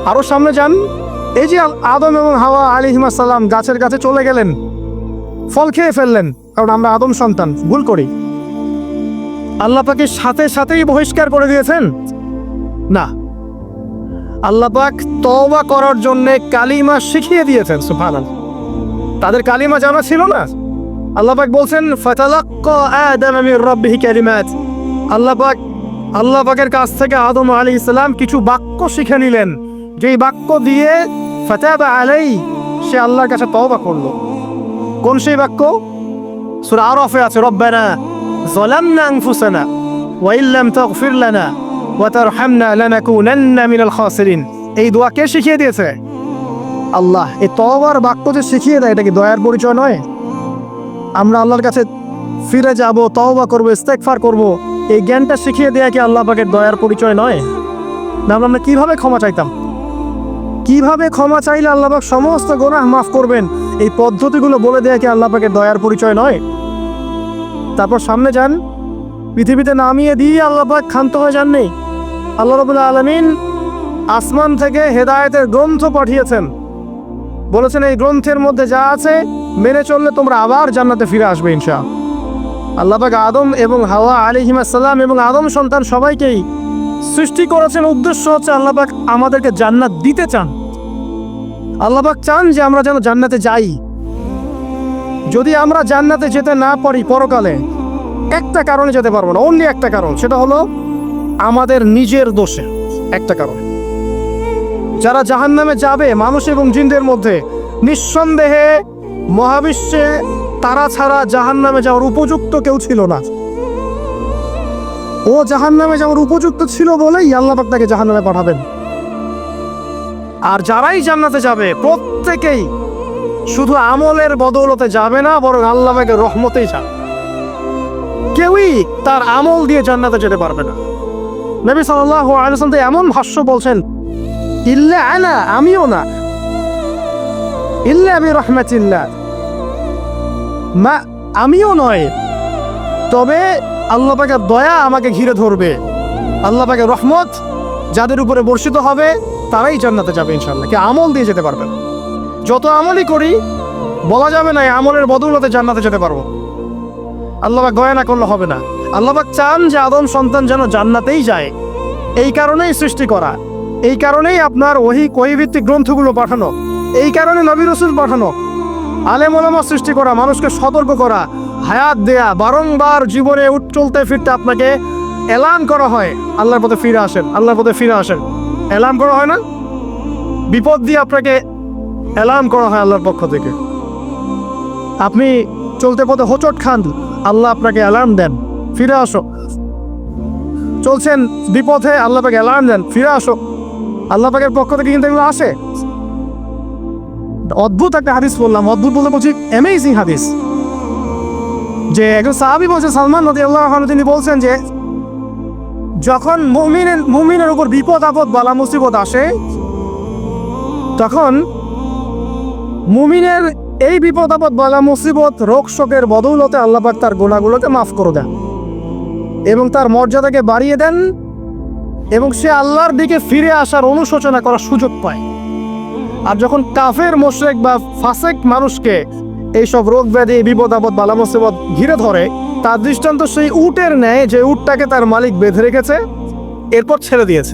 আরো সামনে যান, এই যে আদম এবং হাওয়া আলাইহিস সালাম গাছের কাছে চলে গেলেন, ফল খেয়ে ফেললেন, কারণ আমরা আদম সন্তান, ভুল করি। আল্লাহ পাক সাথে সাথেই বহিষ্কার করে দিয়েছেন? না, আল্লাহ পাক তওবা করার জন্য কালিমা শিখিয়ে দিয়েছেন। সুবহানাল্লাহ, তাদের কালিমা জানা ছিল না। আল্লাহ পাক বলছেন ফাতালাক্কা আদম মির রাব্বিহি কালিমাত, আল্লাহ পাকের কাছ থেকে আদম আলাইহিস সালাম কিছু বাক্য শিখে নিলেন, যেই বাক্য দিয়ে ফাতাবা আলাইহি, সে আল্লাহর কাছে তওবা করলো। কোন সেই বাক্য? সূরা আরাফে আছে, রব্বানা যালামনা আনফুসানা ওয়া ইল্লাম তাগফির লানা ওয়া তারহামনা লানাকুনান্না মিনাল খাসিরিন। এই দোয়া কে শিখিয়ে দিয়েছে? আল্লাহ। এই তওবার বাক্য যে শিখিয়ে দেয়, এটা কি দয়ার পরিচয় নয়? আমরা আল্লাহর কাছে ফিরে যাব, তওবা করব, ইস্তেগফার করব, এই জ্ঞানটা শিখিয়ে দেয়া কি আল্লাহ পাকের দয়ার পরিচয় নয়? না, আমরা কিভাবে ক্ষমা চাইতাম? কিভাবে ক্ষমা চাইলে আল্লাহ পাক সমস্ত গুনাহ মাফ করবেন, এই পদ্ধতিগুলো বলে দেয়া কি আল্লাহ পাকের দয়ার পরিচয় নয়? তারপর সামনে যান, পৃথিবীতে নামিয়ে দিয়ে আল্লাহ পাক ক্ষান্ত হয়ে যাননি। আল্লাহ রাব্বুল আলামিন আসমান থেকে হেদায়েতের গ্রন্থ পাঠিয়েছেন, বলেছেন এই গ্রন্থের মধ্যে যা আছে মেনে চললে তোমরা আবার জান্নাতে ফিরে আসবে ইনশাআল্লাহ। আল্লাহ পাক আদম এবং হাওয়া আলাইহিস সালাম এবং আদম সন্তান সবাইকেই সৃষ্টি করেছেন, উদ্দেশ্য হচ্ছে আল্লাহ পাক আমাদেরকে জান্নাত দিতে চান। আল্লাহ পাক চান যে আমরা যেন জান্নাতে যাই। যদি আমরা জান্নাতে যেতে না পারি পরকালে, একটা কারণে যেতে পারবো না, অনলি একটা কারণ, সেটা হলো আমাদের নিজের দোষে। একটা কারণ, যারা জাহান্নামে যাবে মানুষ এবং জিনদের মধ্যে, নিঃসন্দেহে মহাবিশ্বে তারা ছাড়া জাহান্নামে যাওয়ার উপযুক্ত কেউ ছিল না। ও জাহান্নামে যাওয়ার উপযুক্ত ছিল বলেই আল্লাহ পাক তাকে জাহান্নামে পাঠাবেন। আর যারাই জান্নাতে যাবে প্রত্যেকেই শুধু আমলের বদৌলতে যাবে না, বরং আল্লাহ পাকের রহমতেই যাবে। কেউই তার আমল দিয়ে জান্নাতে যেতে পারবে না। নবী সাল্লাল্লাহু আলাইহি ওয়াসাল্লাম এমন ভাষ্য বলছেন, ইল্লা আনা, আমিও না, ইল্লা বিরহমাতিল্লাহ, মা আমিও নয়, তবে আল্লাহ পাকের দয়া আমাকে ঘিরে ধরবে। আল্লাহ পাকের রহমত যাদের উপরে বর্ষিত হবে তারাই জান্নাতে যাবে ইনশাআল্লাহ। কে আমল দিয়ে যেতে পারবে? যত আমলই করি বলা যাবে না এই আমলের বদৌলতে জান্নাতে যেতে পারবো। আল্লাহ পাক দয়া না করলে হবে না। আল্লাহ পাক চান যে আদম সন্তান যেন জান্নাতেই যায়, এই কারণেই সৃষ্টি করা, এই কারণেই আপনার ওহী ভিত্তিক গ্রন্থগুলো পাঠানো, এই কারণে নবী রাসূল পাঠানো, আলেম ওলামা সৃষ্টি করা, মানুষকে সতর্ক করা, হায়াত দেয়া, বারংবার জীবনে চলতে ফিরতে আপনাকে এলান করা হয় আল্লাহর পথে ফিরে আসেন, আল্লাহর পথে ফিরে আসেন। এলান করা হয় না? বিপদ দিয়ে আপনাকে এলান করা হয় আল্লাহর পক্ষ থেকে। আপনি চলতে পথে হোঁচট খান, আল্লাহ আপনাকে অ্যালার্ম দেন, ফিরে আসো। চলছেন বিপথে, আল্লাহ পাকে অ্যালার্ম দেন, ফিরে আসো। আল্লাহ পাকের পক্ষ থেকে কিন্তু এগুলো আসে। অদ্ভুত একটা হাদিস বললাম, অদ্ভুত বলতে বলছি অ্যামেজিং হাদিস, যে একজন সাহাবী বলছেন, সালমান রাদিয়াল্লাহু আনহু, তিনি বলছেন যে যখন মুমিনের উপর বিপদ আপদ বালা মুসিবত আসে, তখন মুমিনের এই বিপদ আপদ বালা মুসিবত রোগ শোকের বদৌলতে আল্লাহ পাক তার গুনাহগুলোকে মাফ করে দেন এবং তার মর্যাদাকে বাড়িয়ে দেন, এবং সে আল্লাহর দিকে ফিরে আসার অনুশোচনা করার সুযোগ পায়। আর যখন কাফের মুশরিক বা ফাসিক মানুষকে এইসব রোগ ব্যাধি বিপদ আপদ বালা মুসিবত ঘিরে ধরে, তার দৃষ্টান্ত সেই উটের ন্যায়, যে উটটাকে তার মালিক বেঁধে রেখেছে এরপর ছেড়ে দিয়েছে।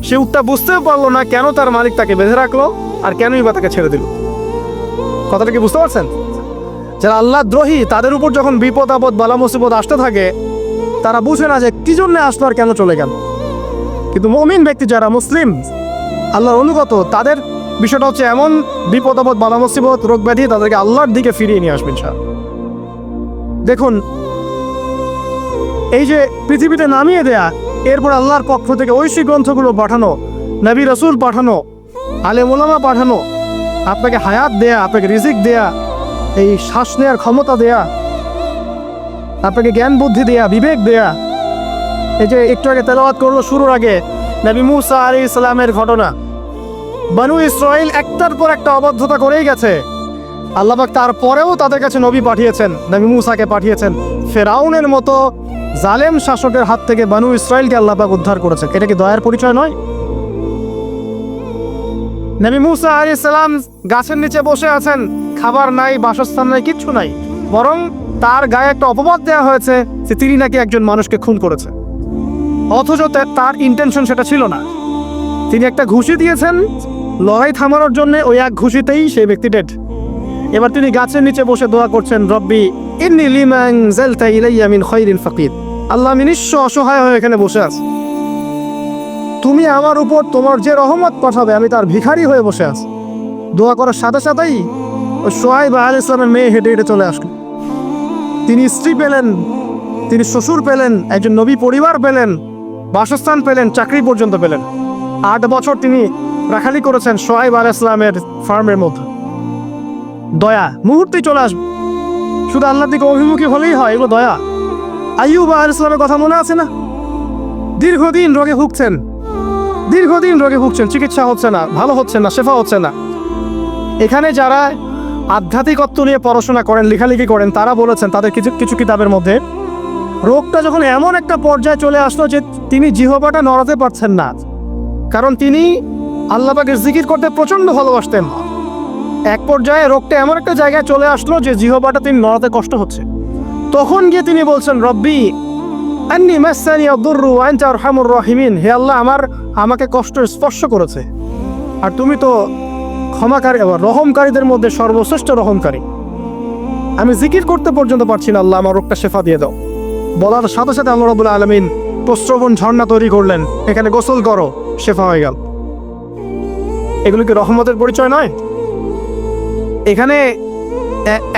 সে উটটা বুঝতেও পারলো না কেন তার মালিক তাকে বেঁধে রাখলো আর কেনই বা তাকে ছেড়ে দিল। কথাটা কি বুঝতে পারছেন? যারা আল্লাহ দ্রোহী, তাদের উপর যখন বিপদ আপদ বালা মুসিবত আসতে থাকে, তারা বুঝে না যে কি জন্য আসলো আর কেন চলে গেল। কিন্তু মুমিন ব্যক্তি যারা মুসলিম, আল্লাহর অনুগত, তাদের বিষয়টা হচ্ছে এমন বিপদ আপদ বালা মুসিবত রোগ ব্যাধি তাদেরকে আল্লাহর দিকে ফিরিয়ে নিয়ে আসবেন। দেখুন, এই যে পৃথিবীতে নামিয়ে দেয়া, এরপর আল্লাহর পক্ষ থেকে ঐশী গ্রন্থগুলো পাঠানো, নবী রাসূল পাঠানো, আলেম ওলামা পাঠানো, আপনাকে হায়াত দেয়া, আপনাকে রিজিক দেয়া, এই শ্বাস নেওয়ার ক্ষমতা দেয়া, আপনাকে জ্ঞান বুদ্ধি দেয়া, বিবেক দেয়া। এই যে একটু আগে তেলাওয়াত করলো শুরুর আগে নবী মূসা আলাইহিস সালামের ঘটনা, বনু ইসরাইল একটার পর একটা অবাধ্যতা করেই গেছে। আল্লাহ পাক তারপরেও তাদের কাছে নবী পাঠিয়েছেন, নবী মূসাকে পাঠিয়েছেন। ফেরাউনের মতো জালেম শাসকের হাত থেকে বনু ইসরাইলকে আল্লাহ পাক উদ্ধার করেছেন। এটা কি দয়ার পরিচয় নয়? নবী মুসা আলাইহিস সালাম গাছের নিচে বসে আছেন, খাবার নাই, বাসস্থান নাই, কিচ্ছু নাই, বরং তার গায়ে একটা অপবাদ দেওয়া হয়েছে যে তিনি নাকি একজন মানুষকে খুন করেছে। অথচ তার ইন্টেনশন সেটা ছিল না। তিনি একটা ঘুষি দিয়েছেন লড়াই থামানোর জন্য, ওই এক ঘুষিতেই সেই ব্যক্তি ডেড। এবার তিনি গাছের নিচে বসে দোয়া করছেন, রব্বি ইন্নী লিমা আনজালতা ইলাইয়া মিন খায়রিন ফাকির। আল্লাহ, আমি নিঃস্ব অসহায় হয়ে এখানে বসে আছি, তুমি আমার উপর তোমার যে রহমত পাঠাবে আমি তার ভিখারি হয়ে বসে আছি। দোয়া করার সাথে সাথেই ওই শুআয়ব আলাইহিস সালামের মেয়ে হেঁটে হেঁটে চলে আসলো। তিনি স্ত্রী পেলেন, তিনি শ্বশুর পেলেন, একজন নবী পরিবার পেলেন, বাসস্থান পেলেন, চাকরি পর্যন্ত পেলেন। 8 বছর তিনি রাখালি করেছেন শুআয়ব আলাইহিস সালামের ফার্মের মধ্যে। দয়া মুহূর্তেই চলে আসবে, শুধু আল্লাহর দিকে অভিমুখী হলেই হয়, এগুলো দয়া। আইয়ুব আলাইহিস সালামের কথা মনে আছে না? দীর্ঘদিন রোগে ভুগছেন, চিকিৎসা হচ্ছে না, ভালো হচ্ছে না, শেফা হচ্ছে না। এখানে যারা আধ্যাত্মিকত্ব নিয়ে পড়াশোনা করেন, লেখালেখি করেন, তারা বলেছেন তাদের কিছু কিতাবের মধ্যে, রোগটা যখন এমন একটা পর্যায়ে চলে আসলো যে তিনি জিহ্বাটা নড়াতে পারছেন না, কারণ তিনি আল্লাহ পাকের জিকির করতে প্রচণ্ড ভালোবাসতেন। এক পর্যায়ে রোগটা এমন একটা জায়গায় চলে আসলো যে জিহ্বাটা তিনি নড়াতে কষ্ট হচ্ছে। তখন গিয়ে তিনি বলছেন, রব্বি আন্নী মাসসানি আদ-দুররু ওয়া আনতা আরহামুর রাহিমিন। হে আল্লাহ, আমাকে কষ্ট স্পর্শ করেছে, আর তুমি তো ক্ষমাকারী, রহমকারীদের মধ্যে সর্বশ্রেষ্ঠ রহমকারী। আমি জিকির করতে পর্যন্ত পারছি না, আল্লাহ আমার রোগটা শেফা দিয়ে দাও। বলার সাথে সাথে আল্লাহ রাব্বুল আলামিন প্রস্রবণ ঝর্ণা তৈরি করলেন, এখানে গোসল করো, শেফা হয়ে গেল। এগুলো কি রহমতের পরিচয় নয়? এখানে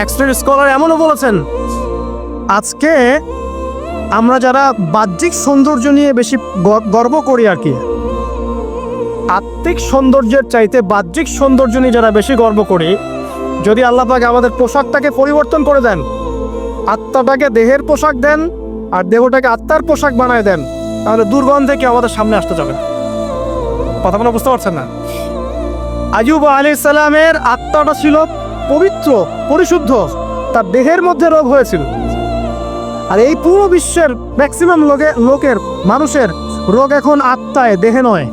এক্সট্রা স্কলার এমনও বলেছেন, আজকে আমরা যারা বাহ্যিক সৌন্দর্য নিয়ে বেশি গর্ব করি আর কি, আত্মিক সৌন্দর্যের চাইতে বাহ্যিক সৌন্দর্য নিয়ে যারা বেশি গর্ব করি, যদি আল্লাহ পাক আমাদের পোশাকটাকে পরিবর্তন করে দেন, আত্মাটাকে দেহের পোশাক দেন আর দেহটাকে আত্মার পোশাক বানায় দেন, তাহলে দুর্গন্ধে কি আমাদের সামনে আসতে যাবে? কথা বলা বুঝতে পারছেন না? আইয়ুব আলাইহিস সালামের আত্মাটা ছিল পবিত্র, পরিশুদ্ধ, তার দেহের মধ্যে রোগ হয়েছিল। আর এই পুরো বিশ্বের ম্যাক্সিমাম লোকের মানুষের রোগ এখন আত্মায়, দেহে নয়।